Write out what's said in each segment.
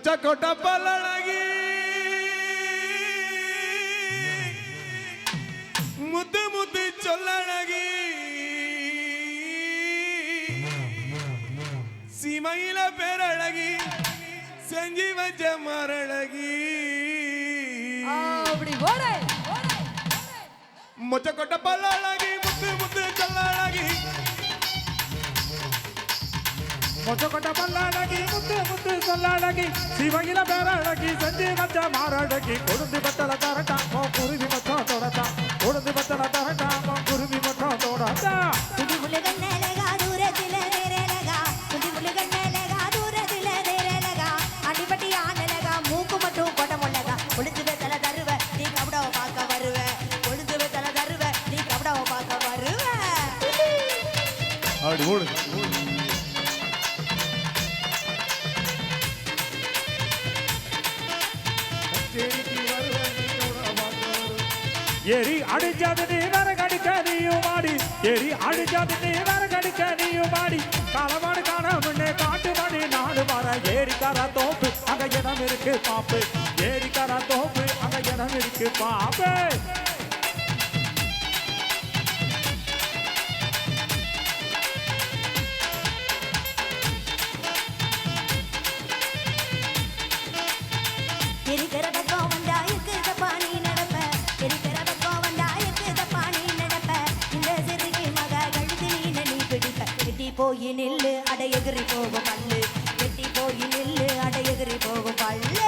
மொச்ச கொட்ட பல்லழகி முத்து முத்து சொல்லழகி சீமையில பேரழகி செஞ்சி வச்ச மரழகி மொச்ச கொட்ட பல்லழகி முத்து முத்து சொல்லழகி மொச்சக்கொட்ட பல்லழகி முத்து முத்து சொல்லழகி சிவகில பேரழகி செஞ்சு வச்ச மாரழகி கொடுந்து பத்தல தரட்டா ஓ குருவி மொத்தம் தொடட்டா கொடுந்து பத்தல தரட்டா ஓ குருவி மொத்தம் தொடட்டா துடி முழுகண்ணலகா தூரத்தில நேரலகா துடி முழுகண்ணலகா தூரத்தில நேரலகா அடிபட்டி ஆனலகா மூக்கு மட்டும் கொடமுள்ளகா ஒளிஞ்சு வெத்தல தருவ நீ கபடவ பார்க்க வருவ ஒளிஞ்சு வெத்தல தருவ நீ கபடவ பார்க்க வருவ அப்படி ஓடு எரி அடிச்சது நீ வர கடிக்க நீயும் மாடி எரி அடிச்சது நீ வர கடிக்க நீயும் மாடி காலமாடு காண முன்னே காட்டு மணி நாடு வர ஏரிக்கார தோப்பு அங்க இடம் இருக்கு பாப்பு ஏரிக்கார தோப்பு அங்க இடம் இருக்கு பாப்பு இருக்கிற பக்கம் வந்தா இருக்குது பாணி நடப்ப இருக்கிற பக்கம் வந்தா இருக்குது பாணி நடப்ப இந்த சிறுகி மக கழுத்து நீ பிடிப்ப வெட்டி போய் நில்லு அடையகிரி போகும் பல்லு வெட்டி போய் நில்லு அடையகிரி போகும் பல்லு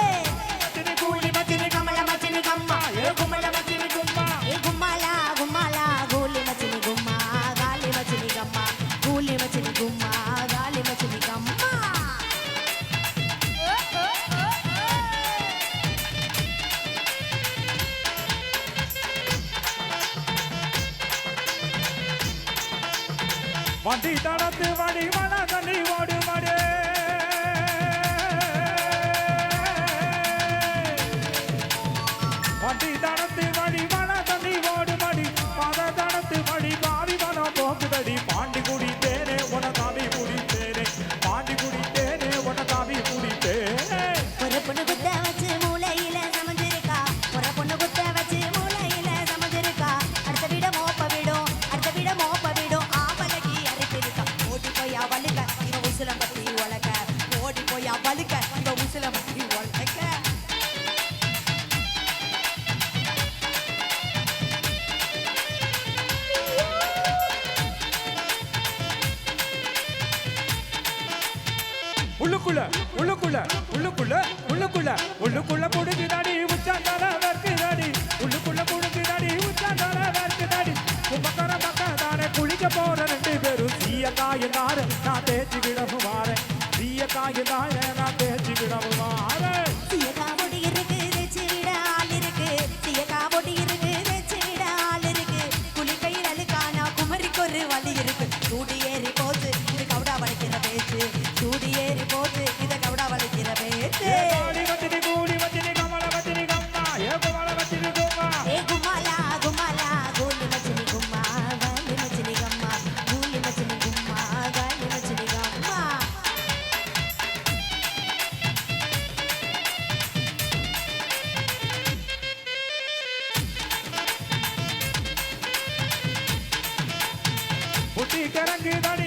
கூலி மச்சினி கமல மச்சினி கம்மா ஏ குமல மச்சினி கும்மா ஏ கும்மாலா கும்மாலா கூலி மச்சினி கும்மா காலி மச்சினி கம்மா கூலி மச்சினி கும்மா காலி மச்சினி கம்மா வண்டி தடத்து வடி வட தண்ணி ஓடு மடே வண்டி தடத்து வடி வட தண்ணி ஓடு மடி பத தடத்து வடி பாவி மனம் போக்குதடி பாண்டி குடி தேனே உன தாவி குடி தேனே பாண்டி குடி தேனே உன தாவி குடி தேனே ஒரு பொண்ணு குத்த வச்சு மூளையில சமைஞ்சிருக்கா ஒரு பொண்ணு குத்த வச்சு மூளையில சமைஞ்சிருக்கா அடுத்த விட மோப்ப விடும் ஆவலகி அரைத்திருக்கா ஓடி போய் அவளுக்க இவ உசுல பத்தி உலக ஓடி போய் அவளுக்க இவ உசுல பத்தி உலக உள்ளுக்குள்ள உள்ளுக்குள்ள உள்ளுக்குள்ள உள்ளுக்குள்ள உள்ளுக்குள்ள புடுங்குதாடி உச்சாந்தால வர்க்குதாடி உள்ளுக்குள்ள புடுங்குதாடி உச்சாந்தால வர்க்குதாடி உமக்கர பக்கதானே குளிக்க போற ரெண்டு பேரும் சீய காயந்தாரு நான் தேய்ச்சி விடவும் வாரேன் சீய காயந்தாரு நான் தேய்ச்சி விடவும் வாரேன் சீயக்கா பொடி இருக்கு வெச்சு விட ஆள் இருக்கு சீயக்கா பொடி இருக்கு வெச்சு விட ஆள் இருக்கு குளிக்கையில் அழுக்கானா குமரிக்கு ஒரு வழி இருக்கு சூடி ஏறி போச்சு இது கவுடா வளைக்கிற பேச்சு சூடி ஏறி போச்சு இத கவுடா வளைக்கிற பேச்சு ஏ வச்சினி கூடி வச்சினி கமல வச்சினி கம்மா ஏ குமல வச்சினி கும்மா ஏ குமாலா குமாலா கூலி மச்சினி கும்மா காலி மச்சினி கம்மா கூலி மச்சினி கும்மா காலி மச்சினி கம்மா புட்டி கரங்கு தடி